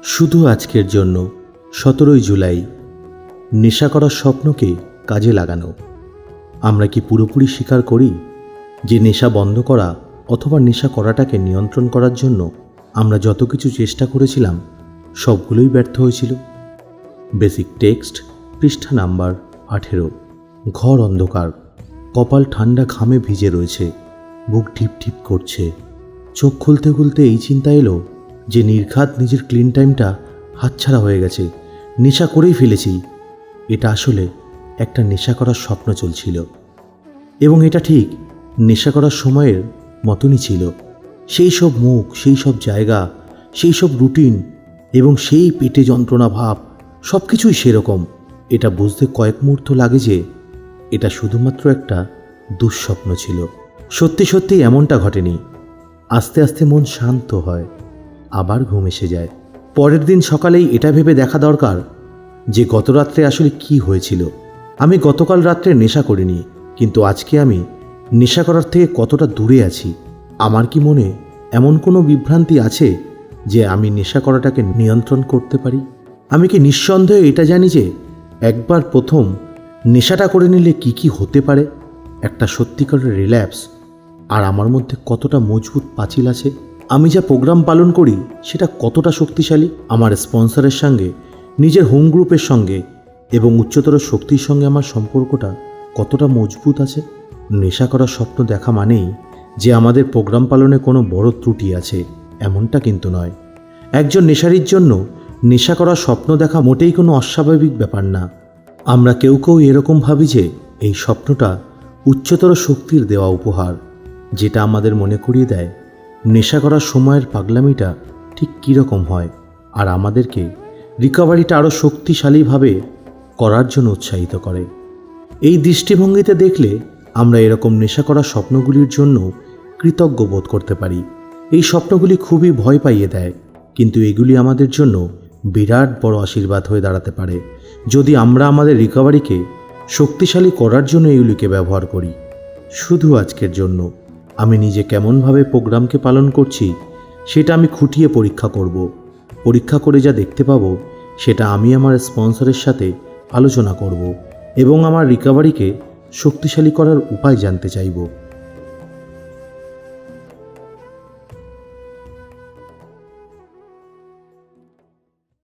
শুধু আজকের জন্য 17 জুলাই নেশা করার স্বপ্নকে কাজে লাগানো। আমরা কি পুরোপুরি স্বীকার করি যে নেশা বন্ধ করা অথবা নেশা করাটাকে নিয়ন্ত্রণ করার জন্য আমরা যত কিছু চেষ্টা করেছিলাম সবগুলোই ব্যর্থ হয়েছিল? বেসিক টেক্সট, পৃষ্ঠা নাম্বার 18। ঘর অন্ধকার, কপাল ঠান্ডা ঘামে ভিজে রয়েছে, বুক ঢিপ ঢিপ করছে। চোখ খুলতে খুলতে এই চিন্তা এলো যে নির্ঘাত নিজের ক্লিন টাইমটা হাতছাড়া হয়ে গেছে, নেশা করেই ফেলেছি। এটা আসলে একটা নেশা করার স্বপ্ন চলছিল, এবং এটা ঠিক নেশা করার সময়ের মতনই ছিল। সেই সব মুখ, সেই সব জায়গা, সেই সব রুটিন এবং সেই পেটে যন্ত্রণা ভাব, সব কিছুই সেরকম। এটা বুঝতে কয়েক মুহূর্ত লাগে যে এটা শুধুমাত্র একটা দুঃস্বপ্ন ছিল। সত্যি সত্যি এমনটা ঘটেনি। আস্তে আস্তে মন শান্ত হয়, আবার ঘুম এসে যায়। পরের দিন সকালেই এটা ভেবে দেখা দরকার যে গত রাত্রে আসলে কি হয়েছিল। আমি গতকাল রাত্রে নেশা করিনি, কিন্তু আজকে আমি নেশা করার থেকে কতটা দূরে আছি। আমার কি মনে এমন কোনো বিভ্রান্তি আছে যে আমি নেশা করাটাকে নিয়ন্ত্রণ করতে পারি? আমি কি নিঃসন্দেহে এটা জানি যে একবার প্রথম নেশাটা করে নিলে কি কি হতে পারে? একটা সত্যিকারের রিল্যাপস আর আমার মধ্যে কতটা মজবুত পাঁচিল আছে। আমি যা প্রোগ্রাম পালন করি সেটা কতটা শক্তিশালী, আমার স্পন্সরের সঙ্গে, নিজের হোম গ্রুপের সঙ্গে এবং উচ্চতর শক্তির সঙ্গে আমার সম্পর্কটা কতটা মজবুত আছে। নেশা করার স্বপ্ন দেখা মানেই যে আমাদের প্রোগ্রাম পালনে কোনো বড় ত্রুটি আছে, এমনটা কিন্তু নয়। একজন নেশারীর জন্য নেশা করার স্বপ্ন দেখা মোটেই কোনো অস্বাভাবিক ব্যাপার না। আমরা কেউ কেউ এরকম ভাবি যে এই স্বপ্নটা উচ্চতর শক্তির দেওয়া উপহার, যেটা আমাদের মনে করিয়ে দেয় নেশা করার সময়ের পাগলামিটা ঠিক কীরকম হয়, আর আমাদেরকে রিকভারিটা আরও শক্তিশালীভাবে করার জন্য উৎসাহিত করে। এই দৃষ্টিভঙ্গিতে দেখলে আমরা এরকম নেশা করার স্বপ্নগুলির জন্য কৃতজ্ঞ বোধ করতে পারি। এই স্বপ্নগুলি খুবই ভয় পাইয়ে দেয়, কিন্তু এগুলি আমাদের জন্য বিরাট বড় আশীর্বাদ হয়ে দাঁড়াতে পারে যদি আমরা আমাদের রিকভারিকে শক্তিশালী করার জন্য এগুলিকে ব্যবহার করি। শুধু আজকের জন্য আমি নিজে কেমনভাবে প্রোগ্রামকে পালন করছি সেটা আমি খুঁটিয়ে পরীক্ষা করব। পরীক্ষা করে যা দেখতে পাবো সেটা আমি আমার স্পন্সরের সাথে আলোচনা করব এবং আমার রিকভারিকে শক্তিশালী করার উপায় জানতে চাইব।